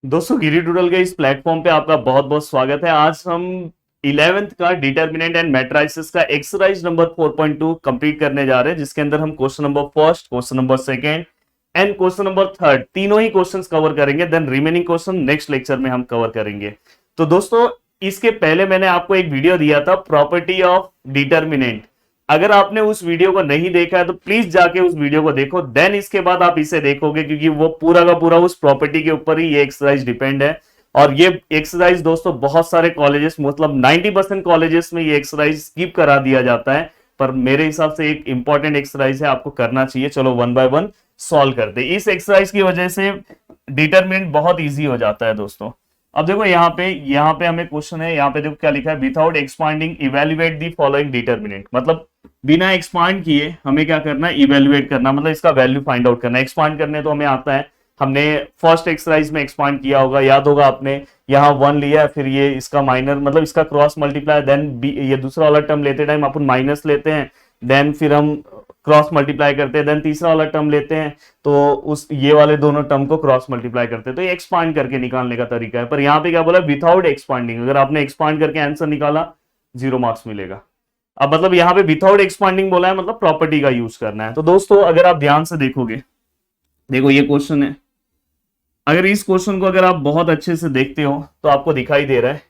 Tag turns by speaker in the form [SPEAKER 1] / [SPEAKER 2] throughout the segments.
[SPEAKER 1] दोस्तों गिरी डूडल के इस प्लेटफॉर्म पे आपका बहुत बहुत स्वागत है। आज हम 11th का डिटर्मिनेंट एंड मैट्रिसेस का एक्सरसाइज नंबर 4.2 कंप्लीट करने जा रहे हैं, जिसके अंदर हम question number first, question number second and question number third तीनों ही क्वेश्चंस कवर करेंगे। Then remaining question next lecture में हम कवर करेंगे। तो दोस्तों, इसके पहले मैंने आपको एक वीडियो दिया था प्रॉपर्टी ऑफ डिटर्मिनेंट। अगर आपने उस वीडियो को नहीं देखा है तो प्लीज जाके उस वीडियो को देखो, देन इसके बाद आप इसे देखोगे, क्योंकि वो पूरा का पूरा उस प्रॉपर्टी के ऊपर ही ये एक्सरसाइज डिपेंड है। और ये एक्सरसाइज दोस्तों बहुत सारे कॉलेजेस, मतलब 90% कॉलेजेस में ये एक्सरसाइज स्किप करा दिया जाता है, पर मेरे हिसाब से एक इंपॉर्टेंट एक्सरसाइज है, आपको करना चाहिए। चलो वन बाय वन सॉल्व करते हैं। इस एक्सरसाइज की वजह से डिटरमिनेंट बहुत ईजी हो जाता है दोस्तों। अब देखो यहाँ पे हमें क्वेश्चन है, यहाँ पे देखो क्या लिखा है, without expanding evaluate the following determinant. मतलब बिना एक्सपांड किए हमें क्या करना है, इवेल्युएट करना, मतलब इसका वैल्यू फाइंड आउट करना है। एक्सपांड करने तो हमें आता है, हमने फर्स्ट एक्सरसाइज में एक्सपांड किया होगा, याद होगा आपने। यहाँ 1 लिया, फिर ये इसका माइनर, मतलब इसका क्रॉस मल्टीप्लाई, देन ये दूसरा वाला टर्म लेते टाइम अपन माइनस लेते हैं, देन फिर हम क्रॉस मल्टीप्लाई करते हैं, देन तीसरा वाला टर्म लेते हैं, तो उस ये वाले दोनों टर्म को क्रॉस मल्टीप्लाई करते हैं। तो ये एक्सपांड करके निकालने का तरीका है। पर यहाँ पे क्या बोला, विदाउट एक्सपांडिंग। अगर आपने एक्सपांड करके आंसर निकाला, 0 मार्क्स मिलेगा। अब मतलब यहाँ पे विदाउट एक्सपांडिंग बोला है, मतलब प्रॉपर्टी का यूज करना है। तो दोस्तों अगर आप ध्यान से देखोगे, देखो ये क्वेश्चन है, अगर इस क्वेश्चन को अगर आप बहुत अच्छे से देखते हो तो आपको दिखाई दे रहा है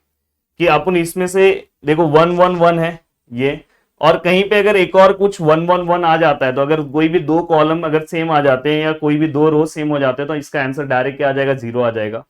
[SPEAKER 1] कि अपन इसमें से देखो 1 1 1 है ये, और कहीं पे अगर एक और कुछ 1 1 1 आ जाता है, तो अगर कोई भी दो कॉलम अगर सेम आ जाते हैं या कोई भी दो रो सेम हो जाते हैं, तो इसका आंसर डायरेक्ट क्या आ जाएगा, 0 आ जाएगा।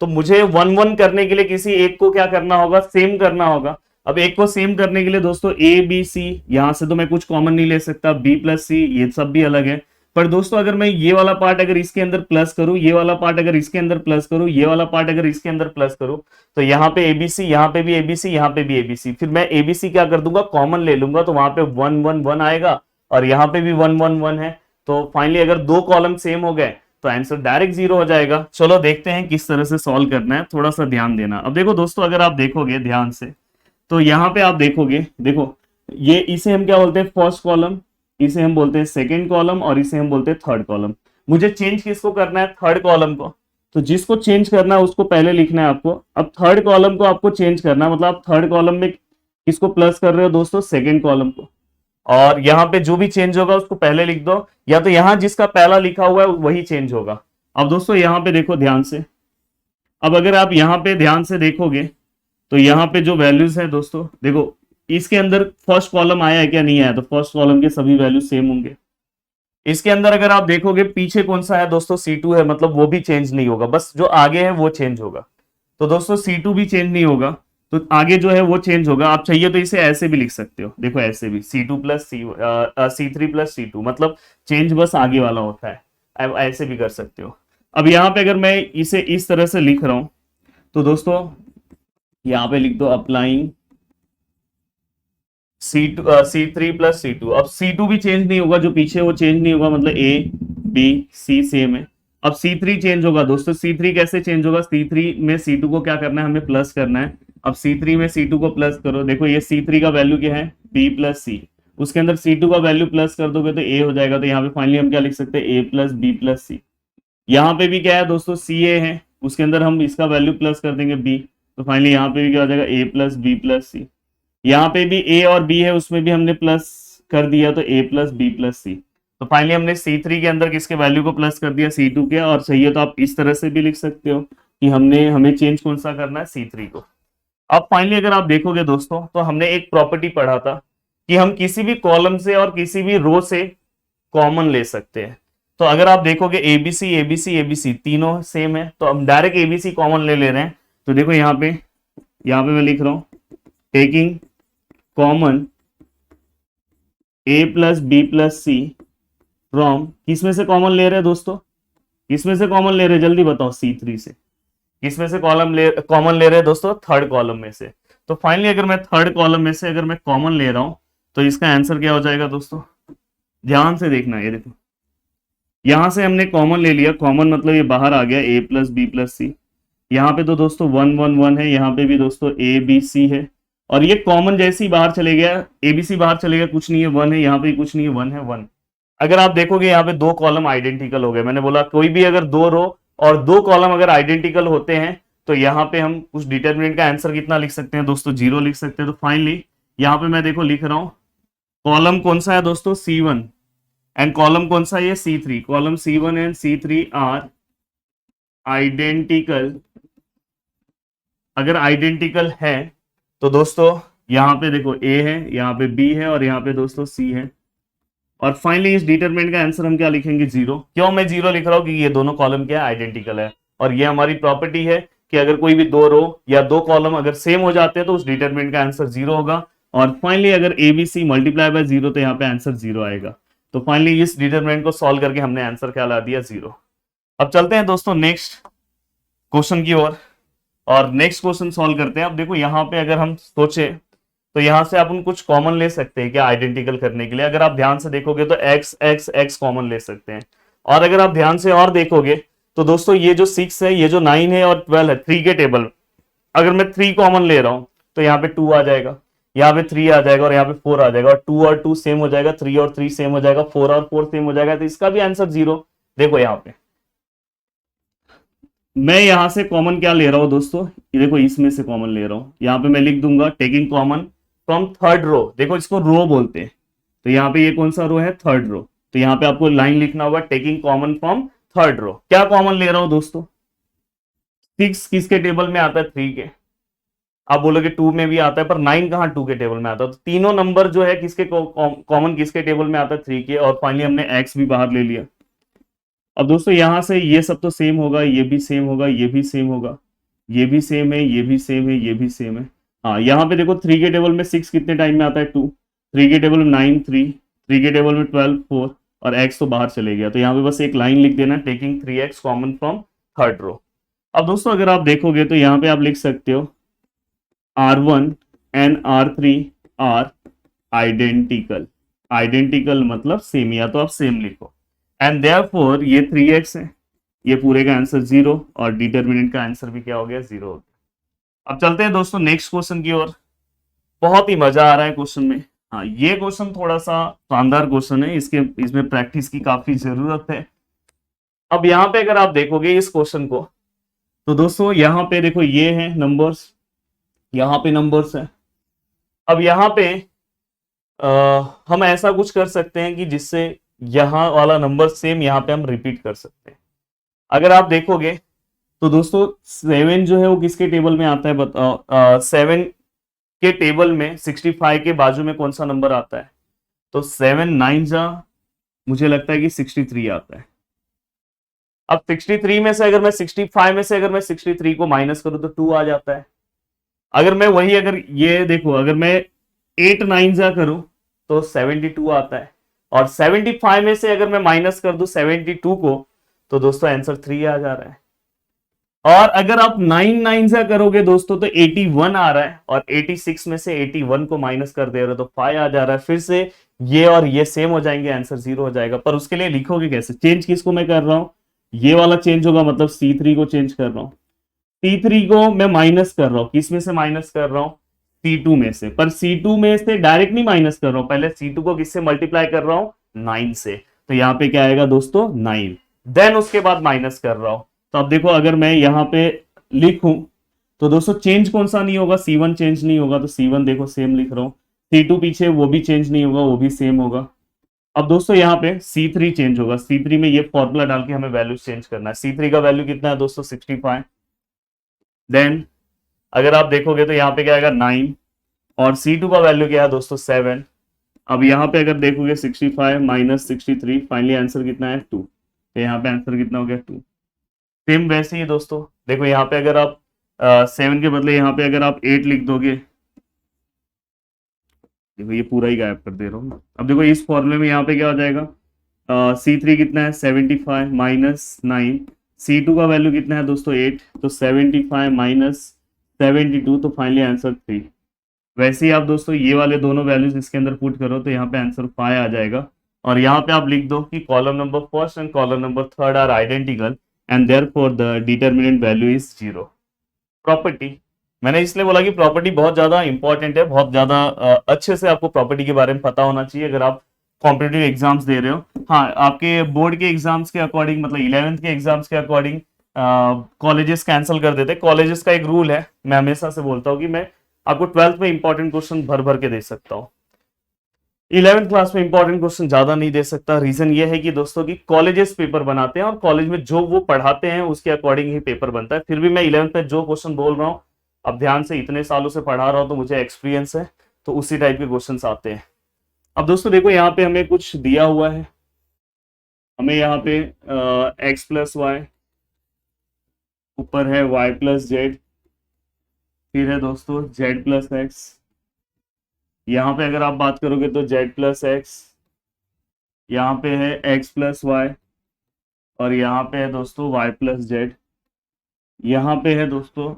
[SPEAKER 1] तो मुझे 1 1 करने के लिए किसी एक को क्या करना होगा, सेम करना होगा। अब एक को सेम करने के लिए दोस्तों ए बी सी, यहां से तो मैं कुछ कॉमन नहीं ले सकता, बी प्लस सी, ये सब भी अलग है। पर दोस्तों अगर मैं ये वाला पार्ट अगर इसके अंदर प्लस करूं, ये वाला पार्ट अगर इसके अंदर प्लस करूं, ये वाला पार्ट अगर इसके अंदर प्लस करूं, तो यहाँ पे एबीसी, यहाँ पे भी एबीसी, यहाँ पे भी एबीसी, फिर मैं एबीसी क्या कर दूंगा, कॉमन ले लूंगा, तो वहां पे 1 1 1 आएगा, और यहाँ पे भी 1 1 1 है। तो फाइनली अगर दो कॉलम सेम हो गए तो आंसर डायरेक्ट 0 हो जाएगा। चलो देखते हैं किस तरह से सॉल्व करना है, थोड़ा सा ध्यान देना। अब देखो दोस्तों, अगर आप देखोगे ध्यान से, तो यहाँ पे आप देखोगे, देखो ये इसे हम क्या बोलते हैं, फर्स्ट कॉलम, इसे हम बोलते हैं सेकंड कॉलम, और इसे हम बोलते हैं थर्ड कॉलम। मुझे चेंज किसको करना है, थर्ड कॉलम को। तो जिसको चेंज करना है उसको पहले लिखना है आपको। अब थर्ड कॉलम को आपको चेंज करना है, मतलब आप थर्ड कॉलम में किसको प्लस कर रहे हो दोस्तों, सेकंड कॉलम को। और यहाँ पे जो भी चेंज होगा उसको पहले लिख दो, या तो यहाँ जिसका पहला लिखा हुआ है वही चेंज होगा। अब दोस्तों यहाँ पे देखो ध्यान से, अब अगर आप यहाँ पे ध्यान से देखोगे, तो यहाँ पे जो वैल्यूज है दोस्तों, देखो इसके अंदर फर्स्ट कॉलम आया है क्या, नहीं आया, तो फर्स्ट कॉलम के सभी वैल्यू सेम होंगे। इसके अंदर अगर आप देखोगे पीछे कौन सा है दोस्तों, C2 है, मतलब वो भी चेंज नहीं होगा, बस जो आगे है वो चेंज होगा। तो दोस्तों C2 भी चेंज नहीं होगा, तो आगे जो है वो चेंज होगा। आप चाहिए तो इसे ऐसे भी लिख सकते हो, देखो ऐसे भी C2 plus C3 plus C2, मतलब चेंज बस आगे वाला होता है। अब ऐसे भी कर सकते हो। अब यहाँ पे अगर मैं इसे इस तरह से लिख रहा हूं, तो दोस्तों यहाँ पे लिख दो अप्लाइंग C3 प्लस C2। अब C2 भी चेंज नहीं होगा, जो पीछे वो चेंज नहीं होगा, मतलब A B C सेम है। अब C3 चेंज होगा दोस्तों, C3 कैसे चेंज होगा, C3 में C2 को क्या करना है, हमें प्लस करना है। अब C3 में C2 को प्लस करो, देखो ये C3 का वैल्यू क्या है, B प्लस C, उसके अंदर C2 का वैल्यू प्लस कर दोगे तो A हो जाएगा। तो यहाँ पे फाइनली हम क्या लिख सकते हैं, A plus B plus C। यहाँ पे भी क्या है दोस्तों, CA है, उसके अंदर हम इसका वैल्यू प्लस कर देंगे B, तो फाइनली यहाँ पे भी क्या हो जाएगा, A plus B plus C। यहाँ पे भी A और B है, उसमें भी हमने प्लस कर दिया, तो A plus B plus C। तो फाइनली हमने C3 के अंदर किसके वैल्यू को प्लस कर दिया, C2 के। और सही है तो आप इस तरह से भी लिख सकते हो कि हमें चेंज कौन सा करना है, C3 को। अब फाइनली अगर आप देखोगे दोस्तों, तो हमने एक प्रॉपर्टी पढ़ा था कि हम किसी भी कॉलम से और किसी भी रो से कॉमन ले सकते हैं। तो अगर आप देखोगे एबीसी एबीसी एबीसी तीनों सेम है, तो हम डायरेक्ट एबीसी कॉमन ले रहे हैं। तो देखो यहाँ पे मैं लिख रहा हूं, taking common A plus B plus C from, किसमें से कॉमन ले रहे हैं दोस्तों, किसमें से कॉमन ले रहे हैं, जल्दी बताओ, C3 से। किसमें से कॉमन ले रहे हैं दोस्तों, थर्ड कॉलम में से। तो फाइनली अगर मैं थर्ड कॉलम में से अगर मैं कॉमन ले रहा हूं, तो इसका आंसर क्या हो जाएगा दोस्तों, ध्यान से देखना, ये देखो यहां से हमने कॉमन ले लिया, कॉमन मतलब ये बाहर आ गया, A प्लस बी प्लस सी। यहाँ पे तो दोस्तों 1 1 1 है, यहाँ पे भी दोस्तों A B C है, और ये कॉमन जैसे ही बाहर चले गया, ABC बाहर चले गया, कुछ नहीं है, 1 है, यहाँ पे कुछ नहीं है, 1 है, 1। अगर आप देखोगे यहाँ पे दो कॉलम आइडेंटिकल हो गए। मैंने बोला कोई भी अगर दो रो और दो कॉलम अगर आइडेंटिकल होते हैं तो यहाँ पे हम उस डिटर्मिनेंट का आंसर कितना लिख सकते हैं दोस्तों, 0 लिख सकते हैं। तो फाइनली यहाँ पे मैं देखो लिख रहा हूं, कॉलम कौन सा है दोस्तों, C1, एंड कॉलम कौन सा है, C3। Column C1 and C3 are identical. अगर आइडेंटिकल है तो दोस्तों यहाँ पे देखो A है, यहाँ पे B है और यहाँ पे दोस्तों C है। और फाइनली इस डिटरमिनेंट का आंसर हम क्या लिखेंगे, 0। क्यों मैं 0 लिख रहा हूं, क्योंकि ये दोनों कॉलम क्या है, आइडेंटिकल है। और ये हमारी प्रॉपर्टी है कि अगर कोई भी दो रो या दो कॉलम अगर सेम हो जाते हैं तो उस डिटरमिनेंट का आंसर 0 होगा। और फाइनली अगर ABC मल्टीप्लाई बाय 0 तो यहाँ पे आंसर 0 आएगा। तो फाइनली इस डिटरमिनेंट को सॉल्व करके हमने आंसर क्या ला दिया, 0। अब चलते हैं दोस्तों नेक्स्ट क्वेश्चन की ओर और नेक्स्ट क्वेश्चन सॉल्व करते हैं। अब देखो यहाँ पे अगर हम सोचे तो यहां से अपन कुछ कॉमन ले सकते हैं क्या आइडेंटिकल करने के लिए। अगर आप ध्यान से देखोगे तो x x x कॉमन ले सकते हैं। और अगर आप ध्यान से और देखोगे तो दोस्तों ये जो 6 है, ये जो 9 है और 12 है, 3 के टेबल, अगर मैं 3 कॉमन ले रहा हूं तो यहाँ पे 2 आ जाएगा, यहाँ पे 3 आ जाएगा और यहाँ पे 4 आ जाएगा। और 2 और 2 सेम हो जाएगा, 3 और 3 सेम हो जाएगा, 4 और 4 सेम हो जाएगा। तो इसका भी आंसर 0। देखो यहाँ पे मैं यहां से कॉमन क्या ले रहा हूं दोस्तों, ये देखो इसमें से कॉमन ले रहा हूं। यहाँ पे मैं लिख दूंगा taking common from third row. देखो इसको रो बोलते हैं, तो यहाँ पे ये कौन सा रो है, थर्ड रो। तो यहाँ पे आपको लाइन लिखना होगा taking common from third row. क्या कॉमन ले रहा हूं दोस्तों, 6 किसके टेबल में आता है, 3 के। आप बोलोगे 2 में भी आता है, पर 9 कहां 2 के टेबल में आता है। तो तीनों नंबर जो है किसके कॉमन किसके टेबल में आता है, 3 के। और फाइनली हमने x भी बाहर ले लिया। अब दोस्तों यहां से ये सब तो सेम होगा, ये भी सेम होगा, ये भी सेम होगा, ये भी सेम है, ये भी सेम है, ये भी सेम है। हाँ यहाँ पे देखो 3 के टेबल में 6 कितने टाइम में आता है, 2। 3 के टेबल में 9 3, 3 के टेबल में 12 4 और x तो बाहर चले गया। तो यहाँ पे बस एक लाइन लिख देना taking 3x common from third row. अब दोस्तों अगर आप देखोगे तो यहाँ पे आप लिख सकते हो R1 and R3 are identical. Identical मतलब सेम, या तो आप सेम लिखो। एंड देयरफॉर ये 3x है, ये पूरे का आंसर 0 और डिटरमिनेंट का आंसर भी क्या हो गया, 0 हो गया। अब चलते हैं दोस्तों नेक्स्ट क्वेश्चन की ओर। बहुत ही मजा आ रहा है क्वेश्चन में। हाँ ये क्वेश्चन थोड़ा सा शानदार क्वेश्चन है, इसमें प्रैक्टिस की काफी जरूरत है। अब यहाँ पे अगर आप देखोगे इस क्वेश्चन को तो दोस्तों यहाँ पे देखो ये है नंबर्स, यहाँ पे नंबर्स है। अब यहाँ पे हम ऐसा कुछ कर सकते हैं कि जिससे यहाँ वाला नंबर सेम यहाँ पे हम रिपीट कर सकते हैं। अगर आप देखोगे तो दोस्तों 7 जो है वो किसके टेबल में आता है बताओ, 7 के टेबल में 65 के बाजू में कौन सा नंबर आता है, तो 7 9 जा मुझे लगता है कि 63 आता है। अब 63 में से अगर मैं 65 में से अगर मैं 63 को माइनस करूं तो 2 आ जाता है। अगर मैं वही अगर ये देखो अगर मैं 8 9 जा करूं तो 72 आता है। और 75 में से अगर मैं माइनस कर दूं 72 को तो दोस्तों आंसर 3 आ जा रहा है। और अगर आप 9 9 से करोगे दोस्तों तो 81 आ रहा है। और 86 में से 81 को माइनस कर दे रहे हो तो 5 आ जा रहा है। फिर से ये और ये सेम हो जाएंगे, आंसर 0 हो जाएगा। पर उसके लिए लिखोगे कैसे, चेंज किसको मैं कर रहा हूं, ये वाला चेंज होगा, मतलब C3 को चेंज कर रहा हूं। C3 को मैं माइनस कर रहा हूं, किस में से माइनस कर रहा हूं, C2 में से। पर C2 में से डायरेक्ट नहीं माइनस कर रहा हूं, पहले C2 को किससे मल्टीप्लाई कर रहा हूं, 9 से। तो यहाँ पे क्या आएगा दोस्तों 9, देन उसके बाद माइनस कर रहा हूं। तो अब देखो अगर मैं यहाँ पे लिखूं तो दोस्तों चेंज कौन सा नहीं होगा, C1 चेंज नहीं होगा। तो C1 देखो सेम लिख रहा हूं। C2 पीछे वो भी चेंज नहीं होगा, वो भी सेम होगा। अब दोस्तों यहाँ पे C3 चेंज होगा। C3 में ये फॉर्मूला डाल के हमें वैल्यू चेंज करना है। C3 का वैल्यू कितना है दोस्तों 65। देन अगर आप देखोगे तो यहाँ पे क्या आएगा 9 और C2 का वैल्यू क्या है दोस्तों 7। अब यहाँ पे अगर देखोगे 65 माइनस 63, फाइनली आंसर कितना है 2। तो यहाँ पे आंसर कितना हो गया 2। सेम वैसे ही दोस्तों देखो यहाँ पे अगर आप 7 के बदले यहाँ पे अगर आप 8 लिख दोगे, देखो ये पूरा ही गायब कर दे रहा हूँ। अब देखो इस फॉर्मूले में यहाँ पे क्या हो जाएगा, C3 कितना है 75 माइनस 9, C2 का वैल्यू कितना है दोस्तों 8। तो 75 माइनस 72 तो फाइनली आंसर 3। वैसे ही आप दोस्तों ये वाले दोनों वैल्यूज इसके अंदर पुट करो तो यहाँ पे आंसर 5 आ जाएगा। और यहाँ पे आप लिख दो कि column number first and column number third are identical and therefore the determinant value is 0। Property, मैंने इसलिए बोला कि प्रॉपर्टी बहुत ज्यादा इंपॉर्टेंट है, बहुत ज्यादा अच्छे से आपको प्रॉपर्टी के बारे में पता होना चाहिए अगर आप कॉम्पिटिटिव एग्जाम्स दे रहे हो। हाँ आपके बोर्ड के एग्जाम्स के अकॉर्डिंग, मतलब 11th के एग्जाम्स के अकॉर्डिंग कॉलेजेस कैंसिल कर देते। कॉलेजेस का एक रूल है, मैं हमेशा से बोलता हूँ कि मैं आपको 12th में इंपॉर्टेंट क्वेश्चन भर भर के दे सकता हूँ, 11th क्लास में इंपॉर्टेंट क्वेश्चन ज्यादा नहीं दे सकता। रीजन ये है कि दोस्तों की कॉलेजेस पेपर बनाते हैं और कॉलेज में जो वो पढ़ाते हैं उसके अकॉर्डिंग ही पेपर बनता है। फिर भी मैं 11th में जो क्वेश्चन बोल रहा हूँ, अब ध्यान से, इतने सालों से पढ़ा रहा हूं तो मुझे एक्सपीरियंस है, तो उसी टाइप के क्वेश्चन आते हैं। अब दोस्तों देखो यहाँ पे हमें कुछ दिया हुआ है, हमें यहाँ पे एक्स प्लस वाई, ऊपर है वाई प्लस जेड, फिर है दोस्तों जेड प्लस एक्स। यहाँ पे अगर आप बात करोगे तो जेड प्लस एक्स, यहाँ पे है एक्स प्लस वाई, और यहाँ पे है दोस्तों वाई प्लस जेड। यहाँ पे है दोस्तों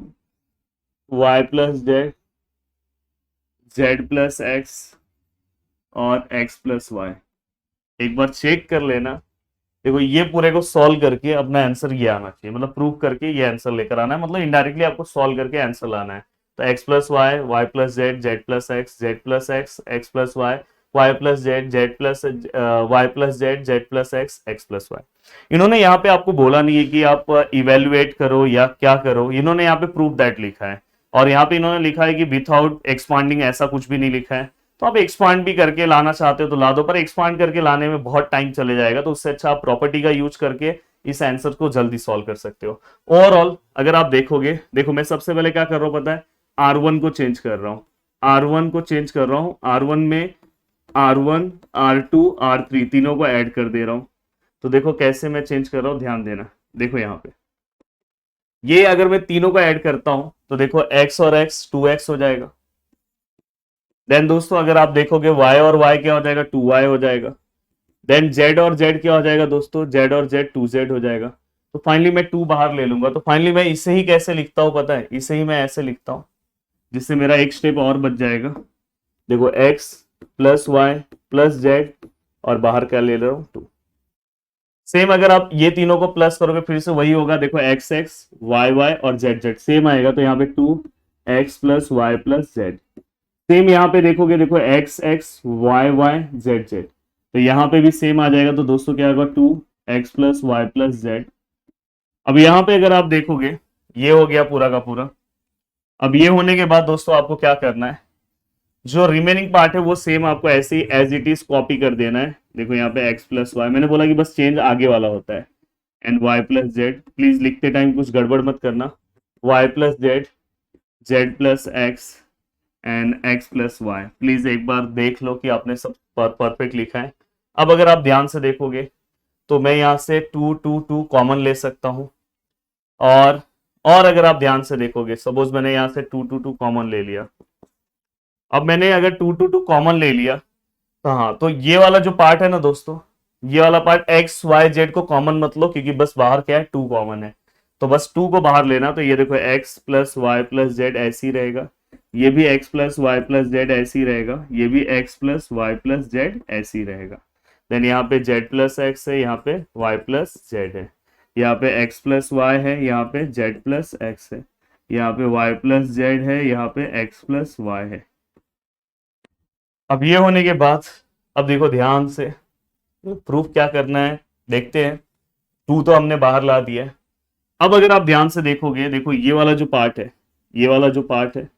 [SPEAKER 1] Y plus Z, Z plus X और एक्स प्लस वाई। एक बार चेक कर लेना। देखो ये पूरे को सॉल्व करके अपना आंसर ये आना चाहिए, मतलब प्रूव करके ये आंसर लेकर आना है, मतलब इनडायरेक्टली आपको सॉल्व करके आंसर लाना है। तो X plus Y, Y plus Z, Z plus X, Z plus X, X plus Y, Y plus Z, Z plus Y plus Z, Z plus X, X plus Y. इन्होंने यहाँ पे आपको बोला नहीं है कि आप इवेल्युएट करो या क्या करो, इन्होंने यहाँ पे प्रूव दैट लिखा है। और यहाँ पे इन्होंने लिखा है कि विथआउट एक्सपांडिंग, ऐसा कुछ भी नहीं लिखा है। तो आप एक्सपांड भी करके लाना चाहते हो तो ला दो, पर एक्सपांड करके लाने में बहुत टाइम चले जाएगा, तो उससे अच्छा आप प्रॉपर्टी का यूज करके इस आंसर को जल्दी सॉल्व कर सकते हो। ओवरऑल अगर आप देखोगे, देखो मैं सबसे पहले क्या कर रहा हूं पता है, R1 को चेंज कर रहा हूं, R1 को चेंज कर रहा हूं, R1 में R1, R2, R3 तीनों को ऐड कर दे रहा हूं। तो देखो कैसे मैं चेंज कर रहा हूं, ध्यान देना। देखो यहाँ पे ये अगर मैं तीनों को ऐड करता हूं तो देखो x और x 2x हो जाएगा। देन दोस्तों अगर आप देखोगे y और y क्या हो जाएगा, 2y हो जाएगा। देन z और z क्या हो जाएगा दोस्तों, z और z 2z हो जाएगा। तो फाइनली मैं 2 बाहर ले लूंगा, तो फाइनली मैं इसे ही कैसे लिखता हूं पता है, इसे ही मैं ऐसे लिखता हूं, जिससे मेरा एक स्टेप और बच जाएगा। देखो x plus Y plus Z, और बाहर क्या ले रहा हूं 2। सेम अगर आप ये तीनों को प्लस करोगे फिर से वही होगा, देखो एक्स एक्स वाई वाई और जेड जेड सेम आएगा, तो यहाँ पे 2x plus Y plus Z. Same यहाँ पे देखोगे, देखो X X Y Y Z Z, तो यहाँ पे भी सेम आ जाएगा। तो दोस्तों क्या होगा, 2x plus Y plus Z. अब यहाँ पे अगर आप देखोगे ये हो गया पूरा का पूरा। अब ये होने के बाद दोस्तों आपको क्या करना है, जो रिमेनिंग पार्ट है वो सेम आपको ऐसे ही एज इट इज कॉपी कर देना है। देखो यहाँ पे x प्लस वाई, मैंने बोला कि बस चेंज आगे वाला होता है, and y plus Z, please लिखते टाइम कुछ गड़बड़ मत करना, y plus Z, Z plus X and x plus Y. Please एक बार देख लो कि आपने सब परफेक्ट लिखा है। अब अगर आप ध्यान से देखोगे तो मैं यहाँ से 2 2 2 कॉमन ले सकता हूँ, और अगर आप ध्यान से देखोगे, सपोज मैंने यहाँ से 2 2 2 कॉमन ले लिया। अब मैंने अगर 2 2 2 कॉमन ले लिया तो हाँ, तो ये वाला जो पार्ट है ना दोस्तों, ये वाला पार्ट एक्स वाई जेड को कॉमन मत लो, क्योंकि बस बाहर क्या है 2 कॉमन है, तो बस 2 को बाहर लेना। तो ये देखो X plus Y plus Z ऐसे ही रहेगा, ये भी X plus Y plus Z ऐसे ही रहेगा, ये भी X plus Y plus Z ऐसे ही रहेगा। देन यहाँ पे जेड प्लस एक्स है, यहाँ पे वाई प्लस जेड है, यहाँ पे एक्स प्लस वाई है, यहाँ पे जेड प्लस एक्स है, यहाँ पे वाई प्लस जेड है, यहाँ पे एक्स प्लस वाई है। अब ये होने के बाद अब देखो ध्यान से, प्रूफ क्या करना है देखते हैं। 2 तो हमने बाहर ला दिया है। अब अगर आप ध्यान से देखोगे, देखो ये वाला जो पार्ट है, ये वाला जो पार्ट है,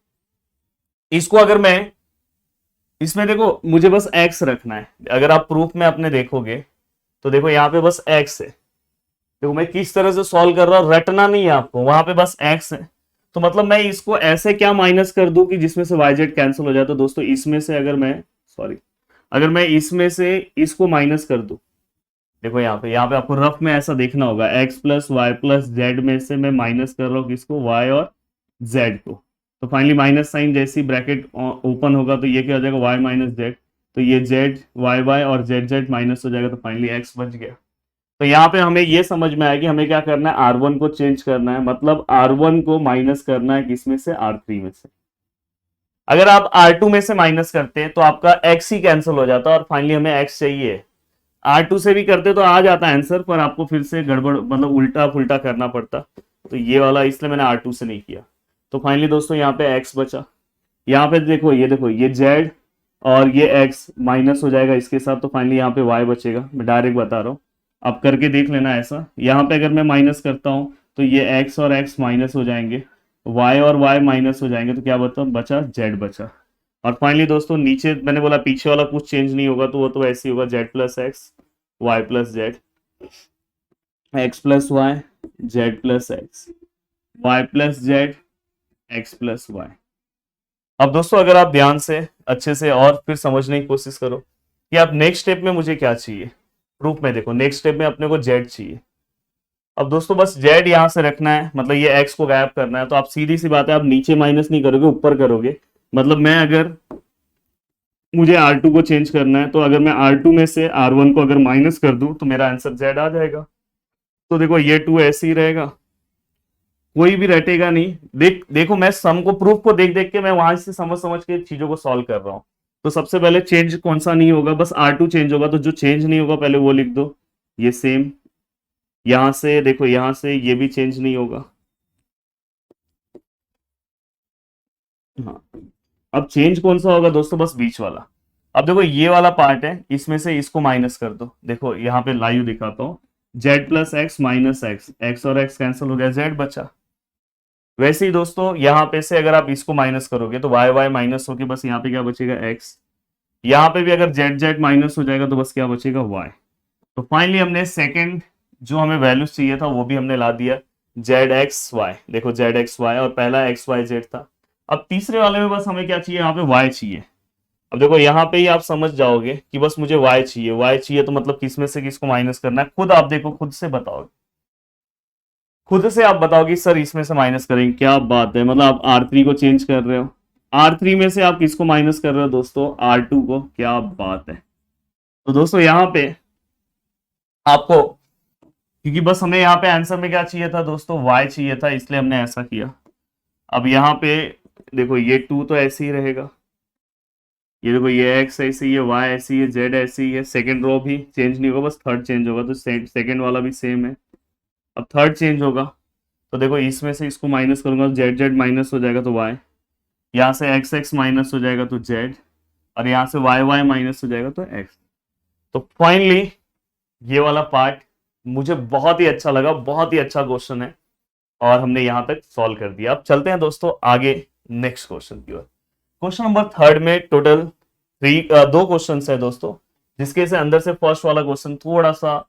[SPEAKER 1] इसको अगर मैं, इसमें देखो मुझे बस x रखना है। अगर आप प्रूफ में अपने देखोगे तो देखो यहाँ पे बस x है। देखो मैं किस तरह से सॉल्व कर रहा हूं, रटना नहीं है आपको, वहां पे बस x है। तो मतलब मैं इसको ऐसे क्या माइनस कर दूं कि जिसमें से yz कैंसिल हो जाए। तो दोस्तों इसमें से अगर मैं, सॉरी, अगर मैं इसमें से इसको माइनस कर दूं, देखो यहाँ पे आपको रफ में ऐसा देखना होगा, x plus Y plus Z में से मैं माइनस कर रहा हूँ किसको, y और z को। तो फाइनली माइनस साइन जैसी ब्रैकेट ओपन होगा तो ये क्या हो जाएगा, y माइनस जेड, तो ये z वाई वाई और जेड जेड माइनस हो जाएगा, तो फाइनली x बच गया। तो यहाँ पे हमें ये समझ में आया कि हमें क्या करना है, R1 को चेंज करना है, मतलब R1 को माइनस करना है किसमें से, R3 में से। अगर आप R2 में से माइनस करते हैं तो आपका x ही कैंसिल हो जाता है, और फाइनली हमें x चाहिए। R2 से भी करते तो आ जाता आंसर, पर आपको फिर से गड़बड़, मतलब उल्टा फुल्टा करना पड़ता, तो ये वाला इसलिए मैंने R2 से नहीं किया। तो फाइनली दोस्तों यहाँ पे x बचा। यहाँ पे देखो ये z और ये x माइनस हो जाएगा इसके साथ, तो फाइनली यहाँ पे y बचेगा। मैं डायरेक्ट बता रहा हूँ, अब करके देख लेना ऐसा। यहाँ पे अगर मैं माइनस करता हूँ तो ये x और x माइनस हो जाएंगे, y और y माइनस हो जाएंगे, तो क्या बचा z बचा। और फाइनली दोस्तों नीचे मैंने बोला पीछे वाला कुछ चेंज नहीं होगा, तो वो तो ऐसे ही होगा, z plus X Y plus Z, X plus Y Z plus X, Y plus Z X plus Y. अब दोस्तों अगर आप ध्यान से अच्छे से और फिर समझने की कोशिश करो कि आप नेक्स्ट स्टेप में मुझे क्या चाहिए, प्रूफ में देखो नेक्स्ट स्टेप में अपने को जेड चाहिए। अब दोस्तों बस जेड यहां से रखना है, मतलब ये एक्स को गायब करना है, तो आप सीधी सी बात है आप नीचे माइनस नहीं करोगे, ऊपर करोगे। मतलब मैं अगर मुझे R2 को चेंज करना है, तो अगर मैं R2 में से R1 को अगर माइनस कर दूं तो मेरा आंसर Z आ जाएगा। तो देखो ये 2 ऐसे ही रहेगा, कोई भी रटेगा नहीं। देखो मैं सम को प्रूफ को देख देख के मैं वहां से समझ समझ के चीजों को सॉल्व कर रहा हूं। तो सबसे पहले चेंज कौन सा नहीं होगा, बस R2 चेंज होगा, तो जो चेंज नहीं होगा पहले वो लिख दो, ये सेम। यहां से देखो, यहां से ये भी चेंज नहीं होगा। हाँ, अब चेंज कौन सा होगा दोस्तों, बस बीच वाला। अब देखो ये वाला पार्ट है, इसमें से इसको माइनस कर दो। देखो यहाँ पे लाइव दिखाता हूँ, Z plus x minus x, x और एक्स कैंसिल हो गया, जेड बचा। वैसे ही दोस्तों यहाँ पे से अगर आप इसको माइनस करोगे तो वाई वाई माइनस होके बस यहाँ पे क्या बचेगा, एक्स। यहाँ पे भी अगर जेड जेड माइनस हो जाएगा तो बस क्या बचेगा, वाई। तो फाइनली हमने सेकंड जो हमें वैल्यूज चाहिए था वो भी हमने ला दिया, जेड एक्स वाई। देखो जेड एक्स वाई, और पहला एक्स वाई जेड था। अब तीसरे वाले में बस हमें क्या चाहिए, यहाँ पे वाई चाहिए। अब देखो यहाँ पे ही आप समझ जाओगे कि बस मुझे y चाहिए, y चाहिए तो मतलब किसमें से किसको माइनस करना है, खुद आप देखो, खुद से बताओगे, खुद से आप बताओगे सर इसमें से माइनस करेंगे। क्या बात है, मतलब आप R3 को चेंज कर रहे हो, R3 में से आप किसको माइनस कर रहे हो दोस्तों, R2 को। क्या बात है। तो दोस्तों यहाँ पे आपको, क्योंकि बस हमें यहाँ पे आंसर में क्या चाहिए था दोस्तों, y चाहिए था, इसलिए हमने ऐसा किया। अब यहाँ पे देखो ये 2 तो ऐसे ही रहेगा, ये देखो ये x ऐसी है, y ऐसी है, z ऐसी है, सेकंड रो भी चेंज नहीं होगा, बस थर्ड चेंज होगा, तो सेकंड वाला भी सेम है। अब थर्ड चेंज होगा, तो देखो इसमें से इसको माइनस करूंगा तो जेड जेड माइनस हो जाएगा तो y, यहाँ से एक्स एक्स माइनस हो जाएगा तो z, और यहाँ से वाई वाई माइनस हो जाएगा तो x। तो फाइनली ये वाला पार्ट मुझे बहुत ही अच्छा लगा, बहुत ही अच्छा क्वेश्चन है, और हमने यहाँ तक सॉल्व कर दिया। अब चलते हैं दोस्तों आगे नेक्स्ट क्वेश्चन की ओर। क्वेश्चन नंबर थर्ड में टोटल दो क्वेश्चन है दोस्तों, जिसके से अंदर से फर्स्ट वाला क्वेश्चन थोड़ा सा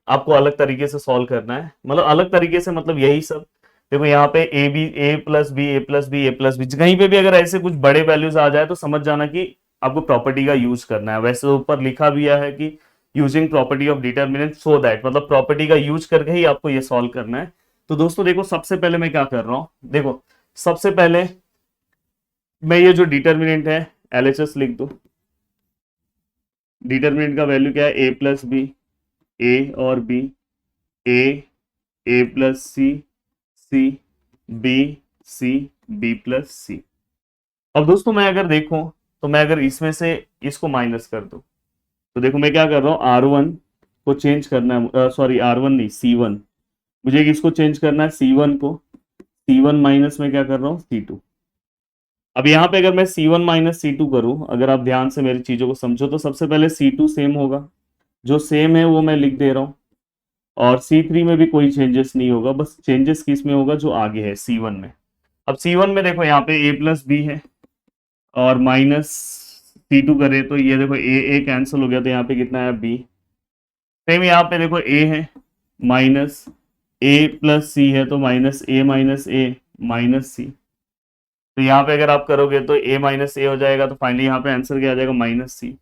[SPEAKER 1] आपको अलग तरीके से सॉल्व करना है। मतलब अलग तरीके से मतलब यही सब, देखो यहाँ पे A B, A plus B, A plus B, A plus B, कहीं पे भी अगर ऐसे कुछ बड़े वैल्यूज आ जाए तो समझ जाना कि आपको प्रॉपर्टी का यूज करना है। वैसे ऊपर लिखा भी है कि using property of determinant so that, मतलब प्रॉपर्टी का यूज करके ही आपको ये सॉल्व करना है। तो दोस्तों देखो सबसे पहले मैं क्या कर रहा हूं, देखो सबसे पहले मैं ये जो डिटर्मिनेंट है LHS लिख दो। डिटर्मिनेंट का वैल्यू क्या है, ए प्लस बी, ए और B, A plus C, C B, C B plus C. अब दोस्तों मैं अगर देखूं तो मैं अगर इसमें से इसको माइनस कर दूं, तो देखो मैं क्या कर रहा हूं, R1 को चेंज करना है, सॉरी R1 नहीं, C1, मुझे इसको चेंज करना है, C1 को, C1 माइनस में क्या कर रहा हूँ, C2। अब यहाँ पे अगर मैं C1 माइनस C2 करूं, अगर आप ध्यान से मेरी चीजों को समझो, तो सबसे पहले C2 सेम होगा, जो सेम है वो मैं लिख दे रहा हूँ, और C3 में भी कोई चेंजेस नहीं होगा, बस चेंजेस किस में होगा, जो आगे है C1 में। अब C1 में देखो यहाँ पे a प्लस बी है, और माइनस C2 करे तो ये देखो ए कैंसिल हो गया, तो यहाँ पे कितना है, b। सेम यहाँ पे देखो a है, माइनस a प्लस सी है, तो माइनस ए माइनस सी। तो यहाँ पे अगर आप करोगे तो a माइनस ए हो जाएगा, तो फाइनली यहाँ पे आंसर क्या आ जाएगा, माइनस सी।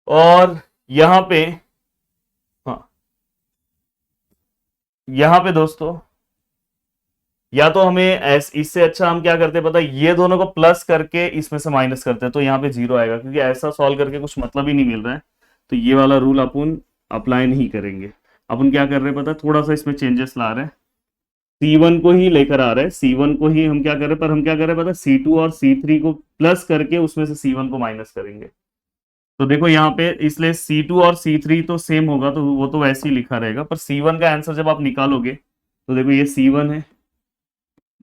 [SPEAKER 1] और यहाँ पे, हाँ यहाँ पे दोस्तों, या तो हमें इससे अच्छा हम क्या करते हैं पता है, ये दोनों को प्लस करके इसमें से माइनस करते हैं, तो यहाँ पे जीरो आएगा, क्योंकि ऐसा सॉल्व करके कुछ मतलब ही नहीं मिल रहा है। तो ये वाला रूल अपन अप्लाई नहीं करेंगे। अपन क्या कर रहे हैं पता है, थोड़ा सा इसमें चेंजेस ला रहे हैं, C1 को ही लेकर आ रहे हैं, C1 को ही हम क्या कर रहे हैं, पर हम क्या कर रहे हैं पता है, C2 और C3 को प्लस करके उसमें से C1 को माइनस करेंगे। तो देखो यहाँ पे इसलिए C2 और C3 तो सेम होगा, तो वो तो वैसे ही लिखा रहेगा, पर C1 का आंसर जब आप निकालोगे तो देखो ये C1 है,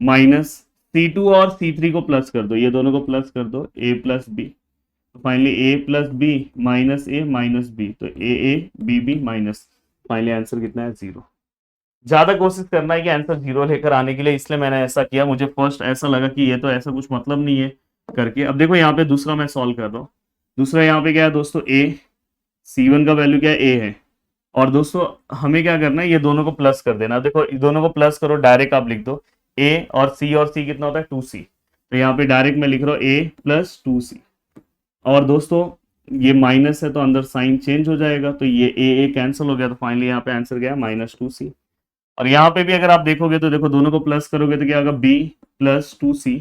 [SPEAKER 1] माइनस C2 और C3 को प्लस कर दो, ये दोनों को प्लस कर दो, a प्लस बी, तो finally a plus B minus A minus B, तो A B B minus, finally answer कितना है, 0। ज्यादा कोशिश करना है कि आंसर जीरो लेकर आने के लिए, इसलिए मैंने ऐसा किया। मुझे फर्स्ट ऐसा लगा कि ये तो ऐसा कुछ मतलब नहीं है करके। अब देखो यहाँ पे दूसरा मैं सॉल्व कर रहा हूँ। दूसरा यहाँ पे क्या है दोस्तों, ए, C1 का वैल्यू क्या है, ए है। और दोस्तों हमें क्या करना है, ये दोनों को प्लस कर देना। देखो ये दोनों को प्लस करो, डायरेक्ट आप लिख दो ए और सी कितना होता है 2C। तो यहाँ पे डायरेक्ट मैं लिख रहा हूँ ए प्लस 2C। और दोस्तों ये माइनस है तो अंदर साइन चेंज हो जाएगा, तो ये ए कैंसिल हो गया, तो फाइनली यहाँ पे आंसर गया -2C। और यहाँ पे भी अगर आप देखोगे तो देखो दोनों को प्लस करोगे तो क्या होगा, b प्लस 2C।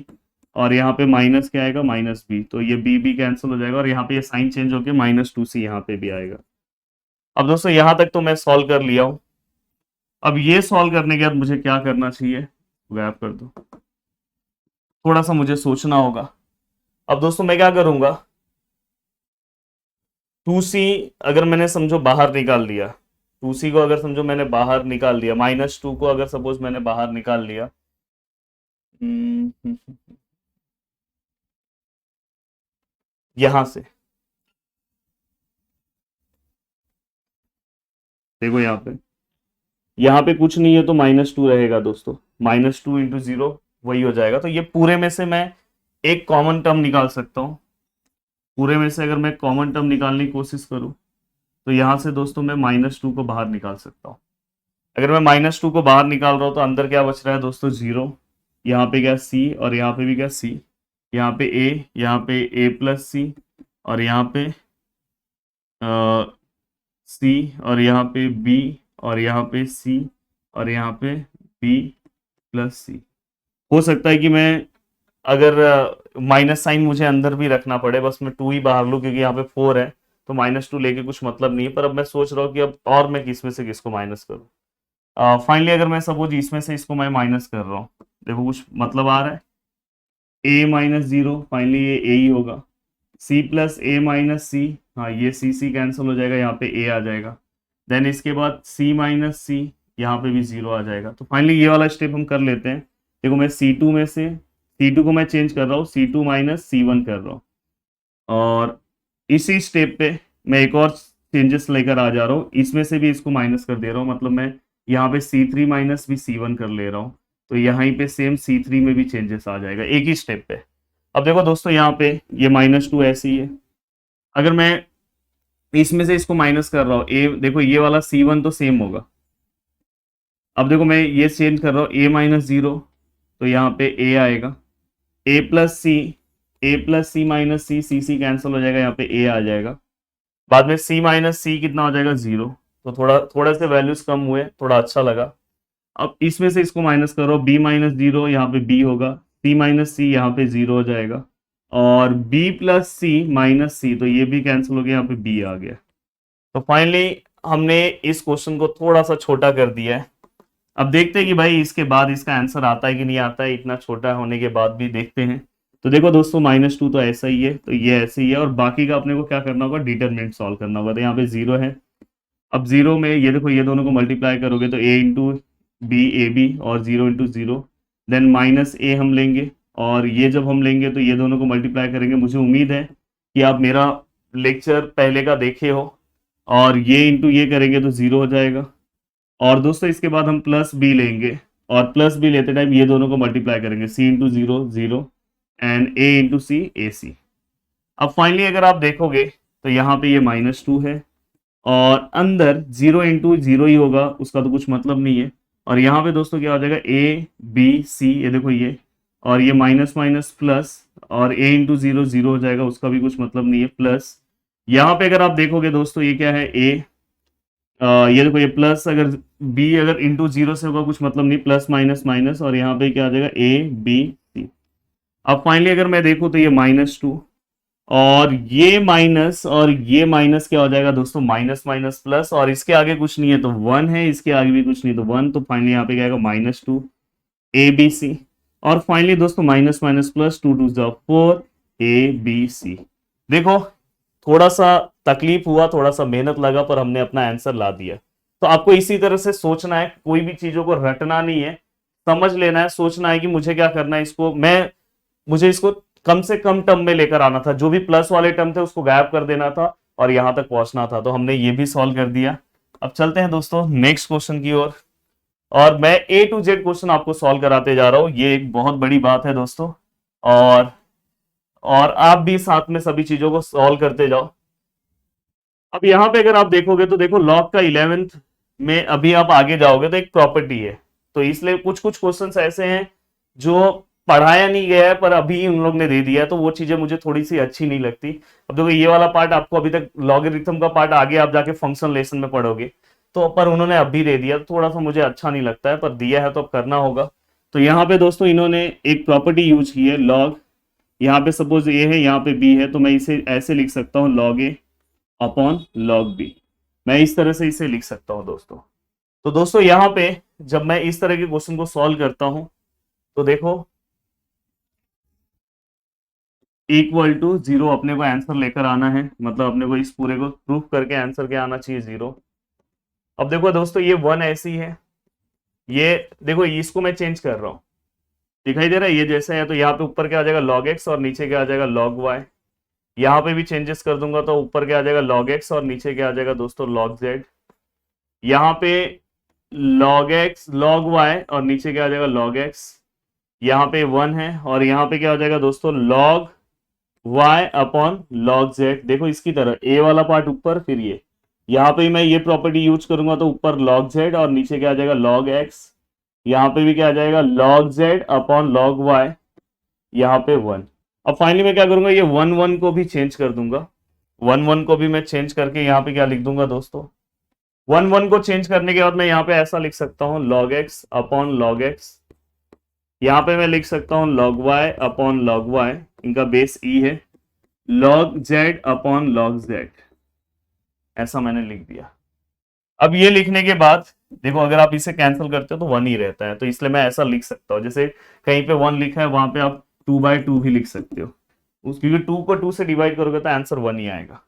[SPEAKER 1] और यहाँ पे माइनस क्या आएगा, -b, तो ये b कैंसिल हो जाएगा और यहाँ पे ये साइन चेंज होकर -2C यहाँ पे भी आएगा। अब दोस्तों यहाँ तक तो मैं सॉल्व कर लिया हूँ। अब ये सॉल्व करने के बाद मुझे क्या करना चाहिए, गैप कर दो, थोड़ा सा मुझे सोचना होगा। अब दोस्तों मैं क्या करूंगा, 2C अगर मैंने समझो बाहर निकाल दिया, 2C को अगर समझो मैंने बाहर निकाल दिया, -2 को अगर सपोज मैंने बाहर निकाल लिया, यहां से देखो यहाँ पे कुछ नहीं है तो -2 रहेगा दोस्तों, -2 इंटू 0 वही हो जाएगा। तो ये पूरे में से मैं एक कॉमन टर्म निकाल सकता हूँ। पूरे में से अगर मैं कॉमन टर्म निकालने की कोशिश करूँ तो यहाँ से दोस्तों मैं -2 को बाहर निकाल सकता हूँ। अगर मैं -2 को बाहर निकाल रहा हूँ तो अंदर क्या बच रहा है दोस्तों, 0। यहाँ पे क्या C और यहाँ पे भी क्या C, यहाँ पे A, यहाँ पे A प्लस C, और यहाँ पे C, और यहाँ पे B, और यहाँ पे C, और यहाँ पे B प्लस C। हो सकता है कि मैं अगर माइनस साइन मुझे अंदर भी रखना पड़े, बस मैं 2 ही बाहर लूँ क्योंकि यहाँ पे 4 है, तो -2 लेके कुछ मतलब नहीं है। पर अब मैं सोच रहा हूँ कि अब और मैं किस में से किसको माइनस करूँ। फाइनली अगर मैं सपोज इसमें से इसको मैं माइनस कर रहा हूँ, देखो कुछ मतलब आ रहा है, A-0, फाइनली ये A ही होगा। C प्लस A-C, हाँ ये C कैंसिल हो जाएगा, यहाँ पे A आ जाएगा। देन इसके बाद C-C, यहाँ पे भी 0 आ जाएगा। तो फाइनली ये वाला स्टेप हम कर लेते हैं। देखो मैं C2 में से C2 को मैं चेंज कर रहा हूँ, C2 माइनस C1 कर रहा हूँ। और इसी स्टेप पे मैं एक और चेंजेस लेकर आ जा रहा हूँ, इसमें से भी इसको माइनस कर दे रहा हूँ, मतलब मैं यहाँ पे C3 माइनस भी C1 कर ले रहा हूँ। तो यहाँ पे सेम C3 में भी चेंजेस आ जाएगा एक ही स्टेप पे। अब देखो दोस्तों यहाँ पे ये -2 ऐसे ही है। अगर मैं इसमें से इसको माइनस कर रहा हूँ, ए देखो ये वाला C1 तो सेम होगा। अब देखो मैं ये चेंज कर रहा हूँ A-0, तो यहाँ पे A आएगा, A plus C minus C cancel हो जाएगा, यहाँ पे A आ जाएगा। बाद में C कितना हो जाएगा, 0। तो थोड़ा थोड़ा से वैल्यूज कम हुए, थोड़ा अच्छा लगा। अब इसमें से इसको माइनस करो, B-0 यहाँ पे B होगा, C यहाँ पे 0 हो जाएगा, और B प्लस C, तो ये भी कैंसिल हो गया, यहाँ पे B आ गया। तो फाइनली हमने इस क्वेश्चन को थोड़ा सा छोटा कर दिया है। अब देखते हैं कि भाई इसके बाद इसका आंसर आता है कि नहीं आता है, इतना छोटा होने के बाद भी देखते हैं। तो देखो दोस्तों -2 तो ऐसा ही है, तो ये ऐसे ही है, और बाकी का अपने को क्या करना होगा, डिटरमिनेंट सॉल्व करना होगा। तो यहाँ पे 0 है। अब 0 में ये देखो ये दोनों को मल्टीप्लाई करोगे तो A इंटू बी AB, और 0 इंटू 0, देन -A हम लेंगे, और ये जब हम लेंगे तो ये दोनों को मल्टीप्लाई करेंगे। मुझे उम्मीद है कि आप मेरा लेक्चर पहले का देखे हो, और ये इंटू ये करेंगे तो 0 हो जाएगा। और दोस्तों इसके बाद हम प्लस बी लेंगे, और प्लस बी लेते टाइम ये दोनों को मल्टीप्लाई करेंगे, C into 0 0, and A into C AC। अब फाइनली अगर आप देखोगे तो यहाँ पे ये -2 है, और अंदर 0 इंटू 0 ही होगा, उसका तो कुछ मतलब नहीं है। और यहाँ पे दोस्तों क्या हो जाएगा, A B C, ये देखो ये, और ये माइनस माइनस प्लस, और A इंटू 0 0 हो जाएगा, उसका भी कुछ मतलब नहीं है, प्लस यहाँ पे अगर आप देखोगे दोस्तों ये क्या है, A, ये देखो ये प्लस, अगर B अगर इंटू 0 से होगा कुछ मतलब नहीं, प्लस माइनस माइनस, और यहाँ पे क्या आ जाएगा, A B C। अब फाइनली अगर मैं देखूँ तो ये -2, और ये माइनस, और ये माइनस क्या हो जाएगा दोस्तों, माइनस माइनस प्लस, और इसके आगे कुछ नहीं है तो 1 है, इसके आगे भी कुछ नहीं तो 1, तो फाइनली यहाँ पे क्या आएगा, -2 ABC। और फाइनली दोस्तों माइनस माइनस प्लस, 2 2 4 ABC। देखो थोड़ा सा तकलीफ हुआ, थोड़ा सा मेहनत लगा, पर हमने अपना आंसर ला दिया। तो आपको इसी तरह से सोचना है, कोई भी चीजों को रटना नहीं है, समझ लेना है, सोचना है कि मुझे क्या करना है, मुझे इसको कम से कम टर्म में लेकर आना था, जो भी प्लस वाले टर्म थे उसको गायब कर देना था, और यहां तक पहुंचना था। तो हमने ये भी सॉल्व कर दिया। अब चलते हैं दोस्तों नेक्स्ट क्वेश्चन की ओर। और मैं ए टू जेड क्वेश्चन आपको सॉल्व कराते जा रहा हूं, ये एक बहुत बड़ी बात है दोस्तों। और और आप भी साथ में सभी चीजों को सॉल्व करते जाओ। अब यहां पे अगर आप देखोगे तो देखो लॉग का 11th में अभी आप आगे जाओगे तो एक प्रॉपर्टी है, तो इसलिए कुछ कुछ क्वेश्चंस ऐसे हैं जो पढ़ाया नहीं गया है पर अभी उन लोग ने दे दिया है, तो वो चीजें मुझे थोड़ी सी अच्छी नहीं लगती। अब देखो ये वाला पार्ट आपको अभी तक लॉगरिथम का पार्ट आगे आप जाके फंक्शन लेसन में पढ़ोगे, तो पर उन्होंने अभी दे दिया, तो थोड़ा सा मुझे अच्छा नहीं लगता है, पर दिया है तो अब करना होगा। तो यहाँ पे दोस्तों इन्होंने एक प्रॉपर्टी यूज की है लॉग, यहाँ पे सपोज ए है, यहाँ पे बी है, तो मैं इसे ऐसे लिख सकता हूँ लॉग ए अपॉन लॉग बी। मैं इस तरह से इसे लिख सकता हूं दोस्तों। तो दोस्तों यहां पे जब मैं इस तरह के क्वेश्चन को सॉल्व करता हूं तो देखो इक्वल टू जीरो अपने को आंसर लेकर आना है, मतलब अपने को इस पूरे को प्रूफ करके आंसर क्या आना चाहिए, जीरो। अब देखो दोस्तों ये वन ऐसी है, ये देखो इसको मैं चेंज कर रहा हूं, दिखाई दे रहा है ये जैसे है, तो यहाँ पे ऊपर क्या आ जाएगा लॉग एक्स और नीचे क्या आ जाएगा लॉग वाई। यहाँ पे भी चेंजेस कर दूंगा तो ऊपर क्या आ जाएगा लॉग एक्स और नीचे क्या आ जाएगा दोस्तों लॉग जेड। यहाँ पे log x log y और नीचे क्या आ जाएगा log x। यहाँ पे 1 है और यहाँ पे क्या हो जाएगा दोस्तों log y upon log z। देखो इसकी तरह a वाला पार्ट ऊपर, फिर ये यहाँ पे मैं ये प्रॉपर्टी यूज करूंगा तो ऊपर log z और नीचे क्या आ जाएगा log x। यहाँ पे भी क्या आ जाएगा log z upon log y, यहाँ पे 1। अब फाइनली मैं क्या करूंगा, ये 1 को भी चेंज कर दूंगा, 1 को भी मैं चेंज करके यहाँ पे क्या लिख दूंगा दोस्तों, 1 को चेंज करने के बाद मैं यहाँ पे ऐसा लिख सकता हूँ log x upon log x। यहाँ पे मैं लिख सकता हूँ log y upon log y, इनका बेस e है, log z upon log z, ऐसा मैंने लिख दिया। अब ये लिखने के बाद देखो अगर आप इसे कैंसिल करते हो तो 1 ही रहता है, तो इसलिए मैं ऐसा लिख सकता हूँ, जैसे कहीं पे 1 लिखा है वहां पे आप 2/2 भी लिख सकते हो, क्योंकि 2 को 2 से डिवाइड करोगे तो आंसर 1 ही आएगा।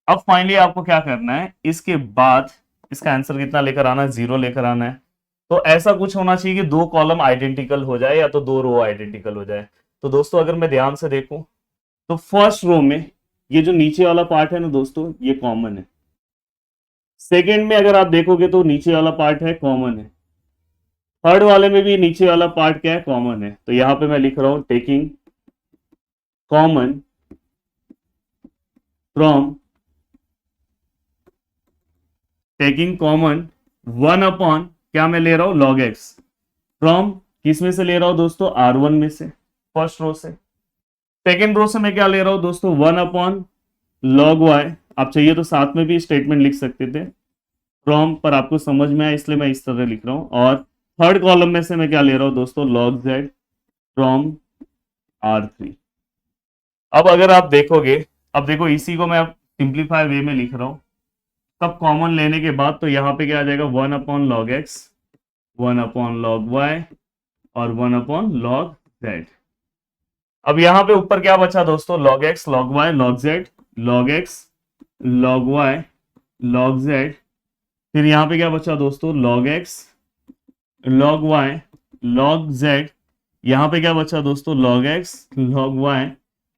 [SPEAKER 1] अब फाइनली आपको क्या करना है, इसके बाद इसका आंसर कितना लेकर आना है, 0 लेकर आना है। तो ऐसा कुछ होना चाहिए कि 2 कॉलम आइडेंटिकल हो जाए या तो 2 रो आइडेंटिकल हो जाए। तो दोस्तों अगर मैं ध्यान से देखूं तो फर्स्ट रो में ये जो नीचे वाला पार्ट है ना दोस्तों ये कॉमन है, सेकेंड में अगर आप देखोगे तो नीचे वाला पार्ट है कॉमन है, थर्ड वाले में भी नीचे वाला पार्ट क्या है कॉमन है। तो यहां पे मैं लिख रहा हूं taking common from taking common 1 upon क्या मैं ले रहा हूं log x, फ्रॉम किस में से ले रहा हूं दोस्तों R1 में से, फर्स्ट रो से। सेकेंड रो से मैं क्या ले रहा हूं दोस्तों 1 अपॉन log y, आप चाहिए तो साथ में भी स्टेटमेंट लिख सकते थे, फ्रॉम पर आपको समझ में आया इसलिए मैं इस तरह लिख रहा हूं। और थर्ड कॉलम में से मैं क्या ले रहा हूं दोस्तों log z फ्रॉम R3। अब अगर आप देखोगे, अब देखो इसी को मैं सिंप्लीफाई वे में लिख रहा हूं, सब कॉमन लेने के बाद तो यहाँ पे क्या आ जाएगा 1 upon log x, 1 upon log y और 1 अपॉन log z। अब यहाँ पे ऊपर क्या बचा दोस्तों log x log y log z, log x log y log z, फिर यहाँ पे क्या बचा दोस्तों log x log y log z, यहाँ पे क्या बचा दोस्तों log x log y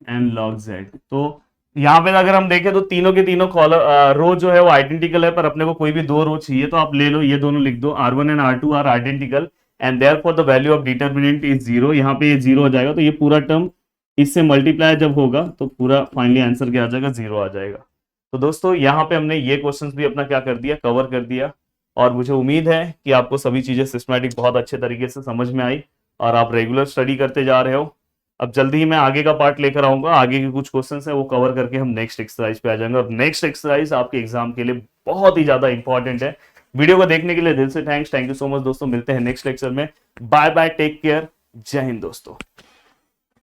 [SPEAKER 1] and log z। तो यहाँ पे अगर हम देखें तो तीनों के तीनों कॉलम रो जो है वो आइडेंटिकल है, पर अपने को कोई भी 2 रो चाहिए तो आप ले लो, ये दोनों लिख दो, R1 and R2 are identical and therefore the value of determinant is 0। यहाँ पे ये 0 हो जाएगा, तो ये पूरा टर्म इससे मल्टीप्लाई जब होगा तो पूरा फाइनली आंसर क्या आ जाएगा 0 आ जाएगा। तो दोस्तों यहाँ पे हमने ये क्वेश्चन भी अपना क्या कर दिया, कवर कर दिया, और मुझे उम्मीद है कि आपको सभी चीजें सिस्टमैटिक बहुत अच्छे तरीके से समझ में आई और आप रेगुलर स्टडी करते जा रहे हो। अब जल्दी ही मैं आगे का पार्ट लेकर आऊंगा, आगे के कुछ क्वेश्चंस है वो कवर करके हम नेक्स्ट एक्सरसाइज पे आ जाएंगे, और नेक्स्ट एक्सरसाइज आपके एग्जाम के लिए बहुत ही ज्यादा इंपॉर्टेंट है। वीडियो को देखने के लिए दिल से थैंक यू सो मच दोस्तों, मिलते हैं नेक्स्ट लेक्चर में, बाय बाय, टेक केयर, जय हिंद दोस्तों।